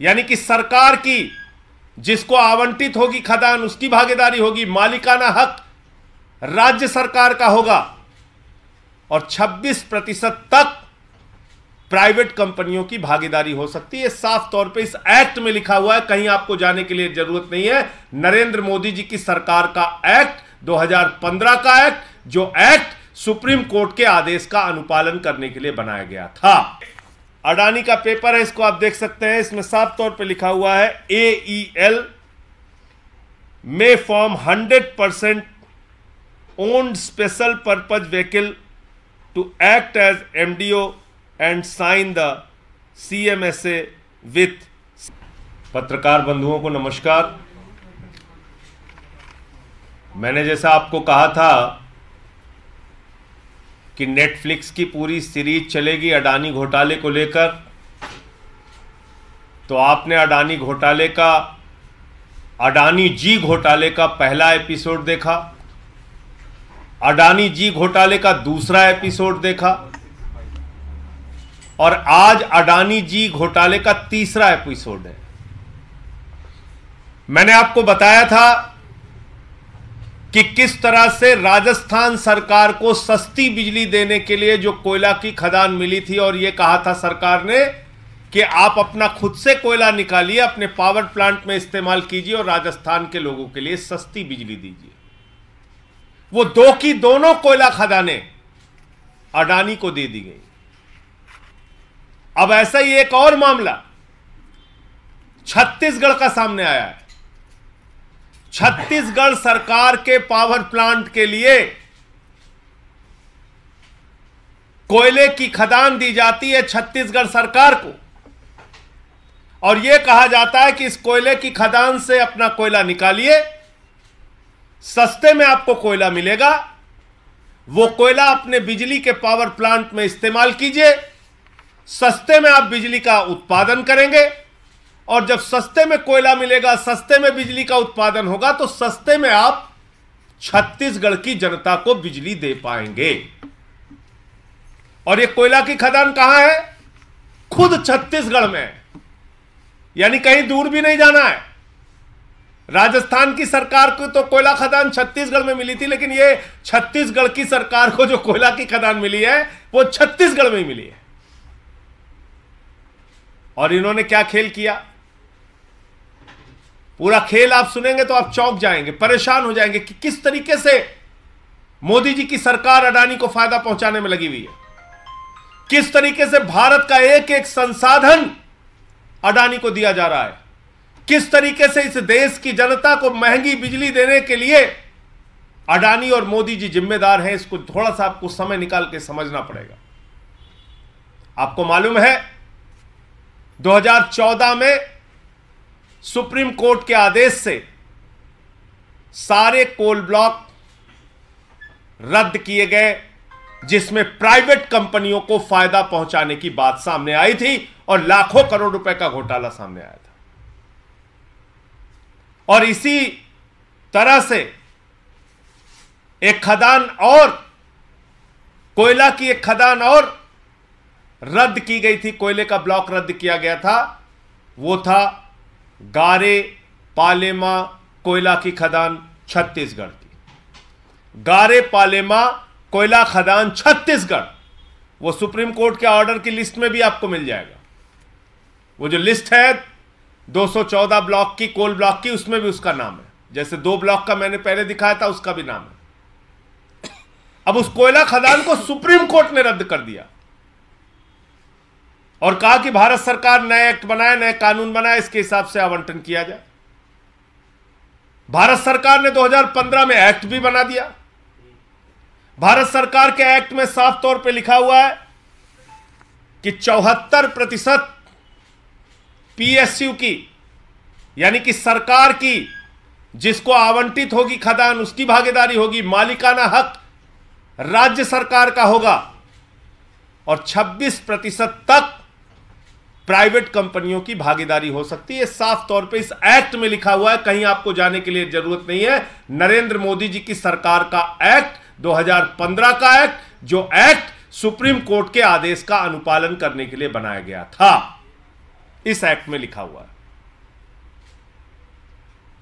यानी कि सरकार की जिसको आवंटित होगी खदान उसकी भागीदारी होगी, मालिकाना हक राज्य सरकार का होगा और 26% तक प्राइवेट कंपनियों की भागीदारी हो सकती है। साफ तौर पे इस एक्ट में लिखा हुआ है, कहीं आपको जाने के लिए जरूरत नहीं है। नरेंद्र मोदी जी की सरकार का एक्ट, 2015 का एक्ट, जो एक्ट सुप्रीम कोर्ट के आदेश का अनुपालन करने के लिए बनाया गया था। अडानी का पेपर है, इसको आप देख सकते हैं। इसमें साफ तौर पे लिखा हुआ है AEL may form 100% owned special purpose vehicle to act as MDO and sign the CMSA with। पत्रकार बंधुओं को नमस्कार। मैंने जैसा आपको कहा था कि नेटफ्लिक्स की पूरी सीरीज चलेगी अडानी घोटाले को लेकर, तो आपने अडानी जी घोटाले का पहला एपिसोड देखा, अडानी जी घोटाले का दूसरा एपिसोड देखा और आज अडानी जी घोटाले का तीसरा एपिसोड है। मैंने आपको बताया था कि किस तरह से राजस्थान सरकार को सस्ती बिजली देने के लिए जो कोयला की खदान मिली थी, और यह कहा था सरकार ने कि आप अपना खुद से कोयला निकालिए, अपने पावर प्लांट में इस्तेमाल कीजिए और राजस्थान के लोगों के लिए सस्ती बिजली दीजिए। वो दो की दोनों कोयला खदानें अडानी को दे दी गई। अब ऐसा ही एक और मामला छत्तीसगढ़ का सामने आया है। छत्तीसगढ़ सरकार के पावर प्लांट के लिए कोयले की खदान दी जाती है छत्तीसगढ़ सरकार को, और यह कहा जाता है कि इस कोयले की खदान से अपना कोयला निकालिए, सस्ते में आपको कोयला मिलेगा, वो कोयला अपने बिजली के पावर प्लांट में इस्तेमाल कीजिए, सस्ते में आप बिजली का उत्पादन करेंगे, और जब सस्ते में कोयला मिलेगा, सस्ते में बिजली का उत्पादन होगा, तो सस्ते में आप छत्तीसगढ़ की जनता को बिजली दे पाएंगे। और ये कोयला की खदान कहां है? खुद छत्तीसगढ़ में है, यानी कहीं दूर भी नहीं जाना है। राजस्थान की सरकार को तो कोयला खदान छत्तीसगढ़ में मिली थी, लेकिन ये छत्तीसगढ़ की सरकार को जो कोयला की खदान मिली है वो छत्तीसगढ़ में ही मिली है। और इन्होंने क्या खेल किया, पूरा खेल आप सुनेंगे तो आप चौंक जाएंगे, परेशान हो जाएंगे कि किस तरीके से मोदी जी की सरकार अडानी को फायदा पहुंचाने में लगी हुई है, किस तरीके से भारत का एक एक संसाधन अडानी को दिया जा रहा है, किस तरीके से इस देश की जनता को महंगी बिजली देने के लिए अडानी और मोदी जी जिम्मेदार हैं। इसको थोड़ा सा आपको समय निकाल के समझना पड़ेगा। आपको मालूम है 2014 में सुप्रीम कोर्ट के आदेश से सारे कोल ब्लॉक रद्द किए गए, जिसमें प्राइवेट कंपनियों को फायदा पहुंचाने की बात सामने आई थी और लाखों करोड़ रुपए का घोटाला सामने आया था। और इसी तरह से एक खदान और, कोयला की एक खदान और रद्द की गई थी, कोयले का ब्लॉक रद्द किया गया था। वो था गारे पालेमा कोयला की खदान छत्तीसगढ़ की। गारे पालेमा कोयला खदान छत्तीसगढ़, वो सुप्रीम कोर्ट के ऑर्डर की लिस्ट में भी आपको मिल जाएगा। वो जो लिस्ट है 214 ब्लॉक की, कोल ब्लॉक की, उसमें भी उसका नाम है। जैसे 2 ब्लॉक का मैंने पहले दिखाया था, उसका भी नाम है। अब उस कोयला खदान को सुप्रीम कोर्ट ने रद्द कर दिया और कहा कि भारत सरकार नए एक्ट बनाए, नए कानून बनाए, इसके हिसाब से आवंटन किया जाए। भारत सरकार ने 2015 में एक्ट भी बना दिया। भारत सरकार के एक्ट में साफ तौर पे लिखा हुआ है कि 74% PSU की, यानी कि सरकार की जिसको आवंटित होगी खदान उसकी भागीदारी होगी, मालिकाना हक राज्य सरकार का होगा, और 26% तक प्राइवेट कंपनियों की भागीदारी हो सकती है। साफ तौर पे इस एक्ट में लिखा हुआ है, कहीं आपको जाने के लिए जरूरत नहीं है। नरेंद्र मोदी जी की सरकार का एक्ट, 2015 का एक्ट, जो एक्ट सुप्रीम कोर्ट के आदेश का अनुपालन करने के लिए बनाया गया था। इस एक्ट में लिखा हुआ है।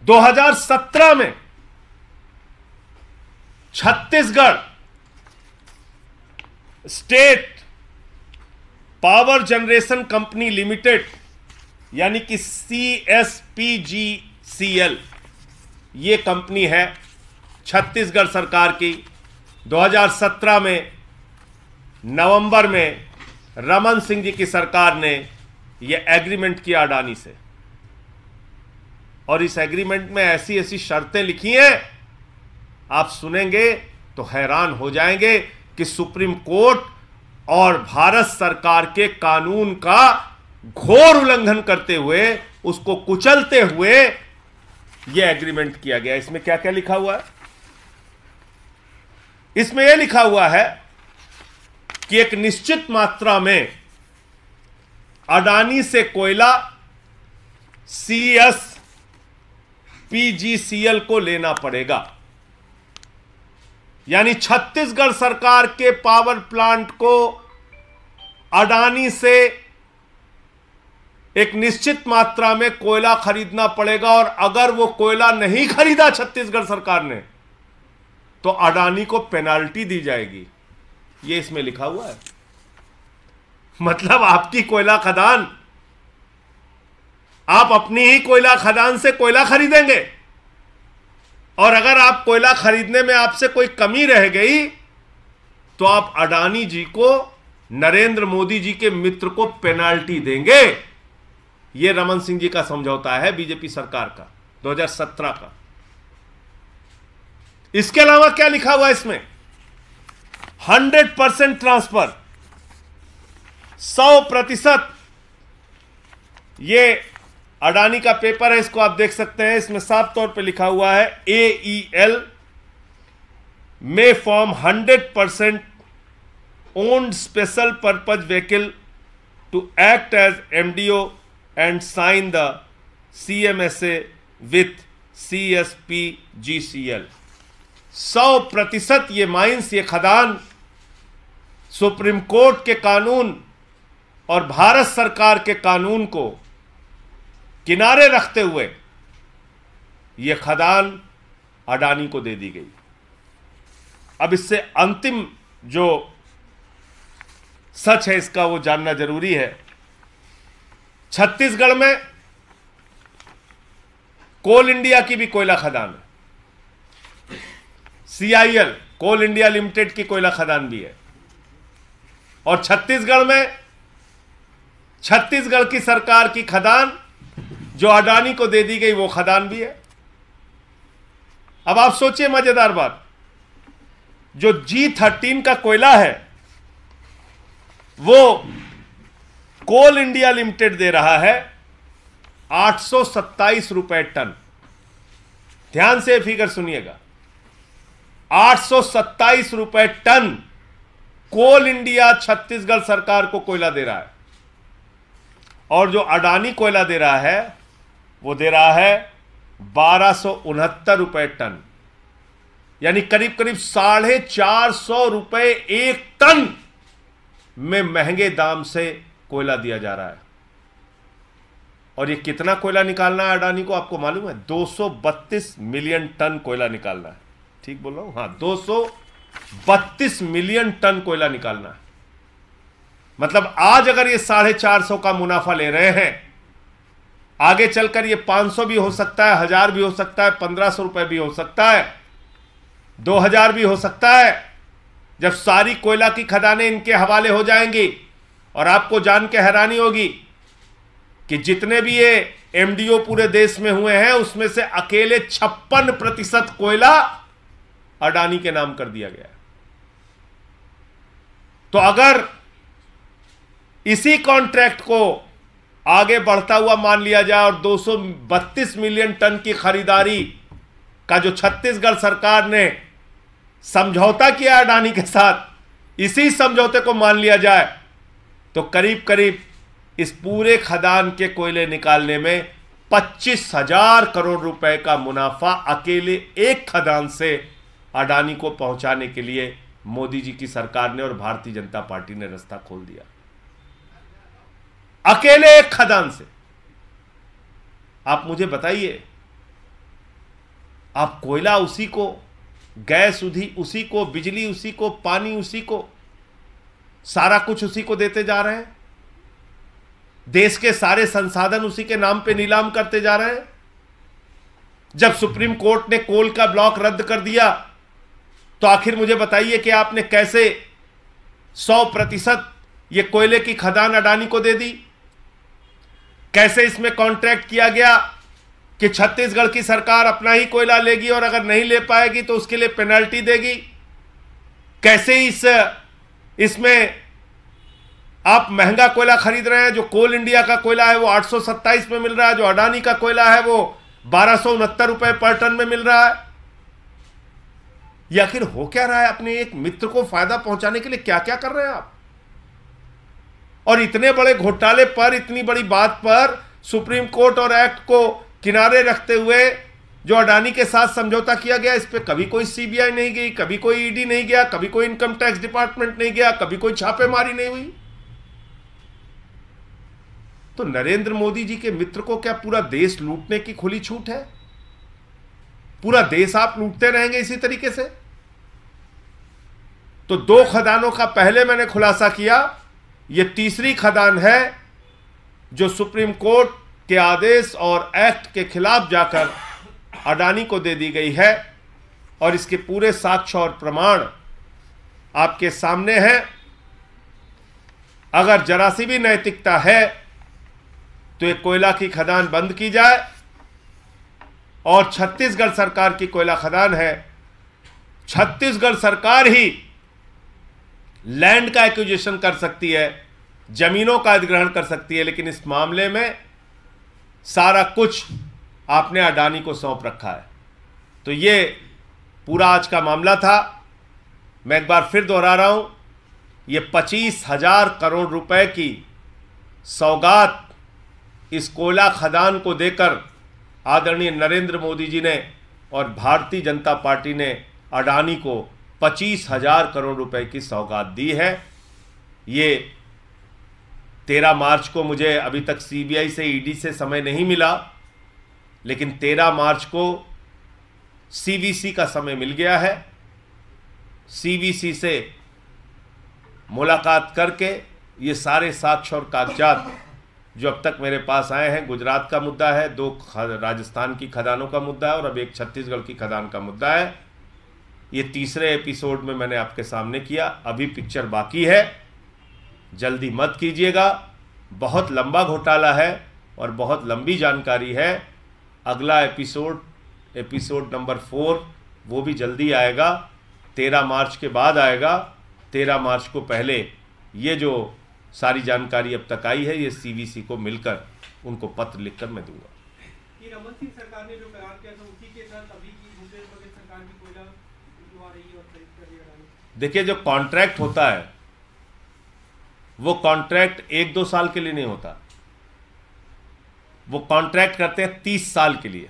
2017 में Chhattisgarh state power generation company limited यानी कि CSPGCL ये कंपनी है छत्तीसगढ़ सरकार की। 2017 में नवंबर में रमन सिंह जी की सरकार ने यह एग्रीमेंट किया अडानी से, और इस एग्रीमेंट में ऐसी ऐसी शर्तें लिखी हैं, आप सुनेंगे तो हैरान हो जाएंगे कि सुप्रीम कोर्ट और भारत सरकार के कानून का घोर उल्लंघन करते हुए, उसको कुचलते हुए यह एग्रीमेंट किया गया। इसमें क्या क्या लिखा हुआ है? इसमें यह लिखा हुआ है कि एक निश्चित मात्रा में अडानी से कोयला CSPGCL को लेना पड़ेगा। यानी छत्तीसगढ़ सरकार के पावर प्लांट को अडानी से एक निश्चित मात्रा में कोयला खरीदना पड़ेगा, और अगर वो कोयला नहीं खरीदा छत्तीसगढ़ सरकार ने तो अडानी को पेनाल्टी दी जाएगी। ये इसमें लिखा हुआ है। मतलब आपकी कोयला खदान, आप अपनी ही कोयला खदान से कोयला खरीदेंगे, और अगर आप कोयला खरीदने में आपसे कोई कमी रह गई तो आप अडानी जी को, नरेंद्र मोदी जी के मित्र को पेनाल्टी देंगे। यह रमन सिंह जी का समझौता है बीजेपी सरकार का 2017 का। इसके अलावा क्या लिखा हुआ है इसमें? 100% ट्रांसफर, 100%। ये अडानी का पेपर है, इसको आप देख सकते हैं। इसमें साफ तौर पे लिखा हुआ है AEL may form 100% owned special purpose vehicle to act as MDO and sign the CMSA with CSPGCL। 100% ये माइंस, ये खदान सुप्रीम कोर्ट के कानून और भारत सरकार के कानून को किनारे रखते हुए यह खदान अडानी को दे दी गई। अब इससे अंतिम जो सच है इसका वो जानना जरूरी है। छत्तीसगढ़ में कोल इंडिया की भी कोयला खदान है, CIL कोल इंडिया लिमिटेड की कोयला खदान भी है, और छत्तीसगढ़ की सरकार की खदान जो अडानी को दे दी गई वो खदान भी है। अब आप सोचिए मजेदार बात, जो G13 का कोयला है वो कोल इंडिया लिमिटेड दे रहा है 827 रुपए टन। ध्यान से फिगर सुनिएगा, 827 रुपए टन कोल इंडिया छत्तीसगढ़ सरकार को कोयला दे रहा है, और जो अडानी कोयला दे रहा है वो दे रहा है 1269 रुपए टन। यानी करीब करीब 450 रुपए एक टन में महंगे दाम से कोयला दिया जा रहा है। और ये कितना कोयला निकालना है अडानी को, आपको मालूम है? 232 मिलियन टन कोयला निकालना है। ठीक बोल रहा हूं? हाँ, 232 मिलियन टन कोयला निकालना है। मतलब आज अगर ये 450 का मुनाफा ले रहे हैं, आगे चलकर ये 500 भी हो सकता है, 1000 भी हो सकता है, 1500 रुपए भी हो सकता है, 2000 भी हो सकता है, जब सारी कोयला की खदानें इनके हवाले हो जाएंगी। और आपको जान के हैरानी होगी कि जितने भी ये MDO पूरे देश में हुए हैं उसमें से अकेले 56% कोयला अडानी के नाम कर दिया गया है। तो अगर इसी कॉन्ट्रैक्ट को आगे बढ़ता हुआ मान लिया जाए और 232 मिलियन टन की खरीदारी का जो छत्तीसगढ़ सरकार ने समझौता किया अडानी के साथ, इसी समझौते को मान लिया जाए तो करीब करीब इस पूरे खदान के कोयले निकालने में 25,000 करोड़ रुपए का मुनाफा अकेले एक खदान से अडानी को पहुंचाने के लिए मोदी जी की सरकार ने और भारतीय जनता पार्टी ने रास्ता खोल दिया। अकेले एक खदान से। आप मुझे बताइए, आप कोयला उसी को, गैस उसी को, बिजली उसी को, पानी उसी को, सारा कुछ उसी को देते जा रहे हैं। देश के सारे संसाधन उसी के नाम पे नीलाम करते जा रहे हैं। जब सुप्रीम कोर्ट ने कोल का ब्लॉक रद्द कर दिया, तो आखिर मुझे बताइए कि आपने कैसे 100% ये कोयले की खदान अडानी को दे दी? कैसे इसमें कॉन्ट्रैक्ट किया गया कि छत्तीसगढ़ की सरकार अपना ही कोयला लेगी और अगर नहीं ले पाएगी तो उसके लिए पेनल्टी देगी? कैसे इसमें आप महंगा कोयला खरीद रहे हैं? जो कोल इंडिया का कोयला है वो 827 में मिल रहा है, जो अडानी का कोयला है वो 1269 रुपए पर टन में मिल रहा है। या आखिर हो क्या रहा है? अपने एक मित्र को फायदा पहुंचाने के लिए क्या क्या कर रहे हैं आप? और इतने बड़े घोटाले पर, इतनी बड़ी बात पर सुप्रीम कोर्ट और एक्ट को किनारे रखते हुए जो अडानी के साथ समझौता किया गया, इस पे कभी कोई सीबीआई नहीं गई, कभी कोई ईडी नहीं गया, कभी कोई इनकम टैक्स डिपार्टमेंट नहीं गया, कभी कोई छापेमारी नहीं हुई। तो नरेंद्र मोदी जी के मित्र को क्या पूरा देश लूटने की खुली छूट है? पूरा देश आप लूटते रहेंगे इसी तरीके से? तो 2 खदानों का पहले मैंने खुलासा किया, यह तीसरी खदान है जो सुप्रीम कोर्ट के आदेश और एक्ट के खिलाफ जाकर अडानी को दे दी गई है। और इसके पूरे साक्ष्य और प्रमाण आपके सामने हैं। अगर जरा सी भी नैतिकता है तो ये कोयला की खदान बंद की जाए, और छत्तीसगढ़ सरकार की कोयला खदान है, छत्तीसगढ़ सरकार ही लैंड का एक्विजिशन कर सकती है, जमीनों का अधिग्रहण कर सकती है, लेकिन इस मामले में सारा कुछ आपने अडानी को सौंप रखा है। तो ये पूरा आज का मामला था। मैं एक बार फिर दोहरा रहा हूं, ये 25,000 करोड़ रुपए की सौगात इस कोयला खदान को देकर आदरणीय नरेंद्र मोदी जी ने और भारतीय जनता पार्टी ने अडानी को 25,000 करोड़ रुपए की सौगात दी है। ये 13 मार्च को, मुझे अभी तक सीबीआई से, ईडी से समय नहीं मिला, लेकिन 13 मार्च को सीवीसी का समय मिल गया है। सीवीसी से मुलाकात करके ये सारे साक्ष्य और कागजात जो अब तक मेरे पास आए हैं, गुजरात का मुद्दा है, 2 राजस्थान की खदानों का मुद्दा है और अब एक छत्तीसगढ़ की खदान का मुद्दा है, ये तीसरे एपिसोड में मैंने आपके सामने किया। अभी पिक्चर बाकी है, जल्दी मत कीजिएगा। बहुत लंबा घोटाला है और बहुत लंबी जानकारी है। अगला एपिसोड नंबर 4 वो भी जल्दी आएगा, 13 मार्च के बाद आएगा। 13 मार्च को पहले ये जो सारी जानकारी अब तक आई है, ये सीवीसी को मिलकर उनको पत्र लिखकर मैं दूंगा। ये रमन सिंह सरकार ने जो करार किया था उसी के साथ अभी की भूपेश बघेल सरकार की कोयला आ रही है और खरीद कर रही है। देखिए, जो कॉन्ट्रैक्ट होता है वो कॉन्ट्रैक्ट 1-2 साल के लिए नहीं होता, वो कॉन्ट्रैक्ट करते हैं 30 साल के लिए।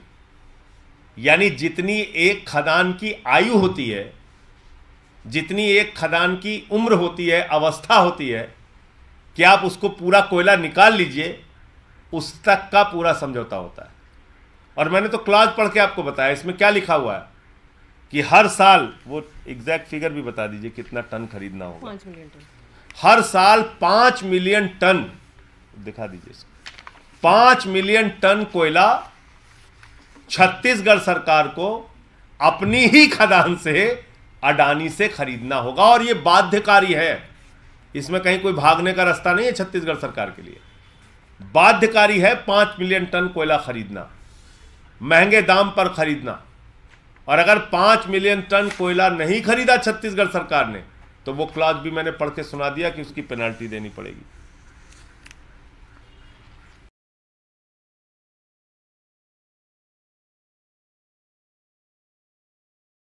यानी जितनी एक खदान की आयु होती है, जितनी एक खदान की उम्र होती है, अवस्था होती है कि आप उसको पूरा कोयला निकाल लीजिए, उस तक का पूरा समझौता होता है। और मैंने तो क्लॉज पढ़ के आपको बताया, इसमें क्या लिखा हुआ है कि हर साल, वो एग्जैक्ट फिगर भी बता दीजिए कितना टन खरीदना होगा। 5 मिलियन टन। हर साल 5 मिलियन टन, दिखा दीजिए इसको, 5 मिलियन टन कोयला छत्तीसगढ़ सरकार को अपनी ही खदान से, अडानी से खरीदना होगा। और यह बाध्यकारी है, इसमें कहीं कोई भागने का रास्ता नहीं है छत्तीसगढ़ सरकार के लिए। बाध्यकारी है 5 मिलियन टन कोयला खरीदना, महंगे दाम पर खरीदना। और अगर 5 मिलियन टन कोयला नहीं खरीदा छत्तीसगढ़ सरकार ने, तो वो क्लॉज भी मैंने पढ़ के सुना दिया कि उसकी पेनल्टी देनी पड़ेगी।